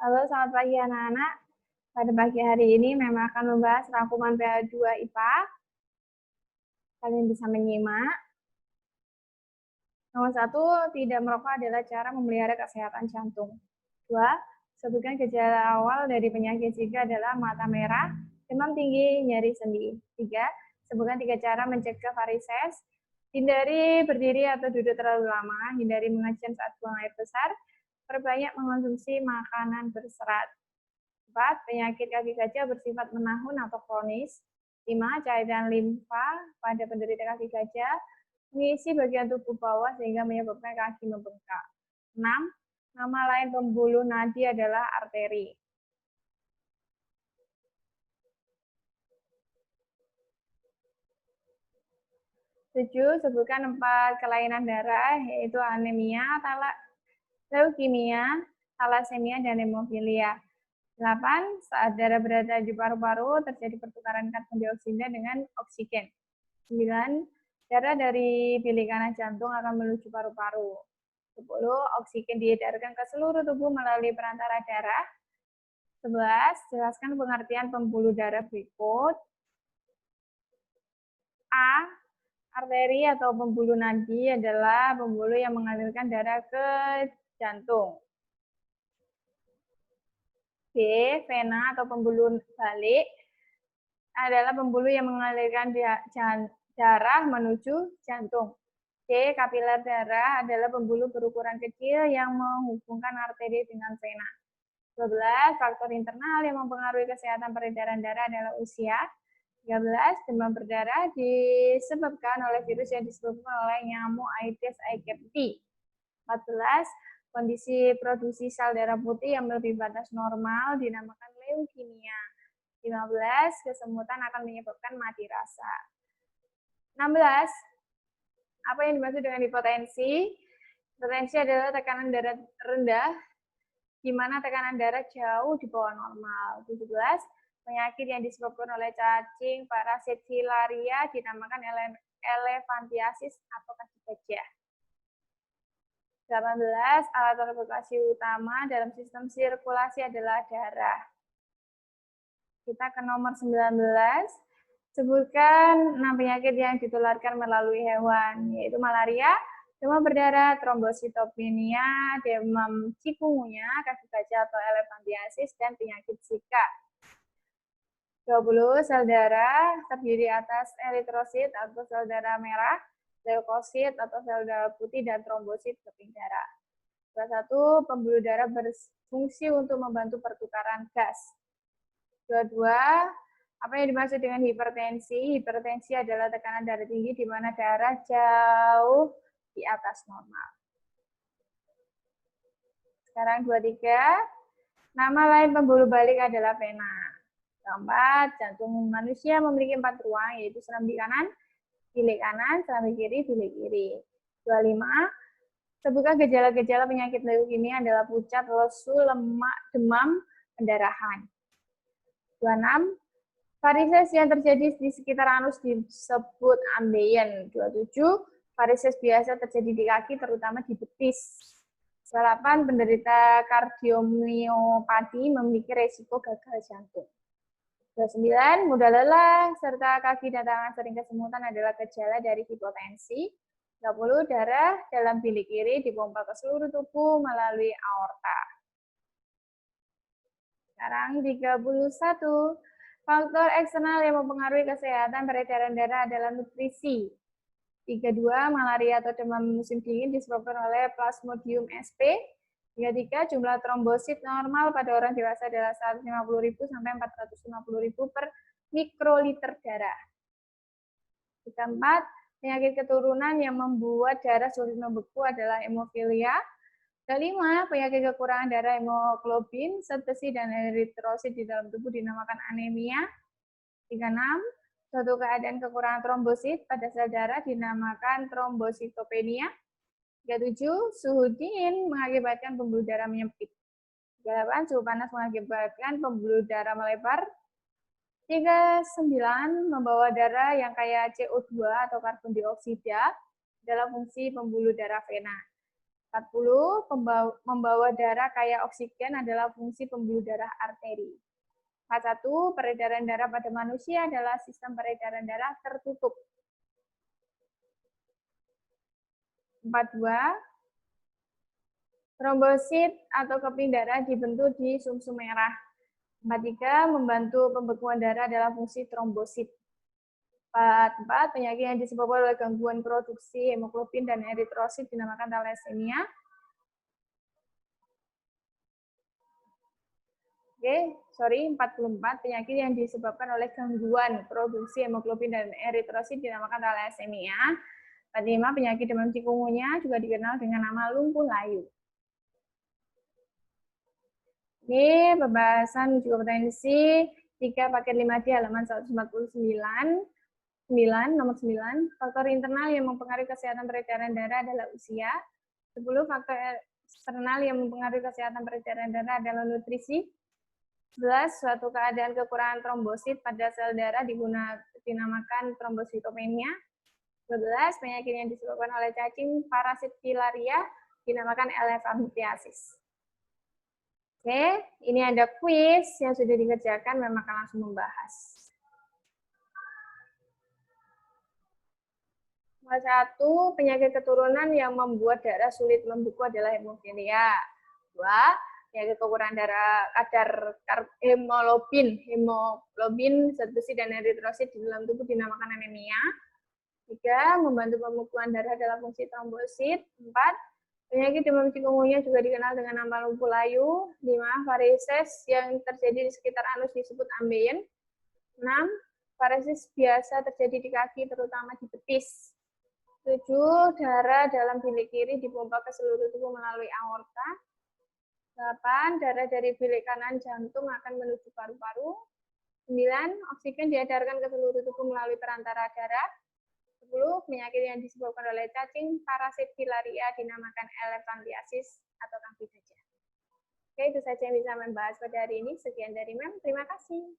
Halo, selamat pagi anak-anak. Pada pagi hari ini memang akan membahas rangkuman PA2 IPA. Kalian bisa menyimak. Nomor 1, tidak merokok adalah cara memelihara kesehatan jantung. 2, sebutkan gejala awal dari penyakit zika adalah mata merah, demam tinggi, nyeri sendi. 3, sebutkan 3 cara mencegah varises. Hindari berdiri atau duduk terlalu lama, hindari mengacan saat buang air besar, perbanyak mengonsumsi makanan berserat. 4, penyakit kaki gajah bersifat menahun atau kronis. 5, cairan limfa pada penderita kaki gajah mengisi bagian tubuh bawah sehingga menyebabkan kaki membengkak. 6, nama lain pembuluh nadi adalah arteri. 7, sebutkan 4 kelainan darah, yaitu anemia, leukemia, thalassemia, dan hemofilia. 8, saat darah berada di paru-paru, terjadi pertukaran karbon dioksida dengan oksigen. 9, darah dari bilik kanan jantung akan menuju paru-paru. 10, oksigen diedarkan ke seluruh tubuh melalui perantara darah. 11, jelaskan pengertian pembuluh darah berikut. A, arteri atau pembuluh nadi adalah pembuluh yang mengalirkan darah ke jantung. B, vena atau pembuluh balik adalah pembuluh yang mengalirkan darah menuju jantung. C, kapiler darah adalah pembuluh berukuran kecil yang menghubungkan arteri dengan vena. 12, faktor internal yang mempengaruhi kesehatan peredaran darah adalah usia. 13, demam berdarah disebabkan oleh virus yang disebabkan oleh nyamuk Aedes aegypti. 14, kondisi produksi sel darah putih yang melebihi batas normal dinamakan leukemia. 15, kesemutan akan menyebabkan mati rasa. 16, apa yang dimaksud dengan hipotensi? Hipotensi adalah tekanan darah rendah, di mana tekanan darah jauh di bawah normal. 17, penyakit yang disebabkan oleh cacing parasit filaria dinamakan elephantiasis atau kaki gajah. 18, alat transportasi utama dalam sistem sirkulasi adalah darah. Kita ke nomor 19, sebutkan 6 penyakit yang ditularkan melalui hewan, yaitu malaria, demam berdarah, trombositopenia, demam cikungunya, kaki gajah atau elephantiasis, dan penyakit Zika. 20, sel darah terdiri atas eritrosit atau sel darah merah, leukosit atau sel darah putih, dan trombosit keping darah. 21, pembuluh darah berfungsi untuk membantu pertukaran gas. 22, apa yang dimaksud dengan hipertensi? Hipertensi adalah tekanan darah tinggi di mana darah jauh di atas normal. Sekarang 23, nama lain pembuluh balik adalah vena. 24, jantung manusia memiliki 4 ruang, yaitu serambi kanan, bilik kanan, serambi kiri, bilik kiri. 25, sebutkan gejala-gejala penyakit leukemia adalah pucat, lesu, lemak, demam, pendarahan. 26, varises yang terjadi di sekitar anus disebut ambeien. 27, varises biasa terjadi di kaki, terutama di betis. 28, penderita kardiomiopati memiliki resiko gagal jantung. 29, mudah lelah, serta kaki dan tangan sering kesemutan adalah gejala dari hipotensi. 30, darah dalam bilik kiri dipompa ke seluruh tubuh melalui aorta. Sekarang 31, faktor eksternal yang mempengaruhi kesehatan peredaran darah adalah nutrisi. 32, malaria atau demam musim dingin disebabkan oleh Plasmodium sp. 33, jumlah trombosit normal pada orang dewasa adalah 150.000 sampai 450.000 per mikroliter darah. 34, penyakit keturunan yang membuat darah sulit membeku adalah hemofilia. 35, penyakit kekurangan darah hemoglobin, zat besi, dan eritrosit di dalam tubuh dinamakan anemia. 36, suatu keadaan kekurangan trombosit pada sel darah dinamakan trombositopenia. 37, suhu dingin mengakibatkan pembuluh darah menyempit. 38, suhu panas mengakibatkan pembuluh darah melebar. 39, membawa darah yang kaya CO2 atau karbon dioksida dalam fungsi pembuluh darah vena. 40. Membawa darah kaya oksigen adalah fungsi pembuluh darah arteri. 41. Peredaran darah pada manusia adalah sistem peredaran darah tertutup. 42. Trombosit atau keping darah dibentuk di sumsum merah. 43. Membantu pembekuan darah adalah fungsi trombosit. 44. Penyakit yang disebabkan oleh gangguan produksi hemoglobin dan eritrosit dinamakan thalassemia. Oke, 44. Penyakit yang disebabkan oleh gangguan produksi hemoglobin dan eritrosit dinamakan thalassemia. 45. Penyakit demam cikungunya juga dikenal dengan nama lumpuh layu. Ini pembahasan uji kompetensi 3 paket 5D halaman 149. 9, nomor 9. Faktor internal yang mempengaruhi kesehatan peredaran darah adalah usia. 10. Faktor eksternal yang mempengaruhi kesehatan peredaran darah adalah nutrisi. 11. Suatu keadaan kekurangan trombosit pada sel darah dinamakan trombositopenia. 12. Penyakit yang disebabkan oleh cacing parasit filaria dinamakan elephantiasis. Oke, ini ada kuis yang sudah dikerjakan, memang akan langsung membahas. Nomor 1, penyakit keturunan yang membuat darah sulit membeku adalah hemofilia. 2, penyakit kekurangan darah kadar hemoglobin, zat besi dan eritrosit di dalam tubuh dinamakan anemia. 3, membantu pembekuan darah adalah fungsi trombosit. 4, penyakit demam cikungunya juga dikenal dengan nama lumpuh layu. 5, varises yang terjadi di sekitar anus disebut ambeien. 6, varises biasa terjadi di kaki, terutama di betis. 7, darah dalam bilik kiri dipompa ke seluruh tubuh melalui aorta. 8, darah dari bilik kanan jantung akan menuju paru-paru. 9, oksigen diedarkan ke seluruh tubuh melalui perantara darah. 10, penyakit yang disebabkan oleh cacing parasit filaria dinamakan elephantiasis atau kaki gajah. Oke, itu saja yang bisa membahas pada hari ini. Sekian dari Mem. Terima kasih.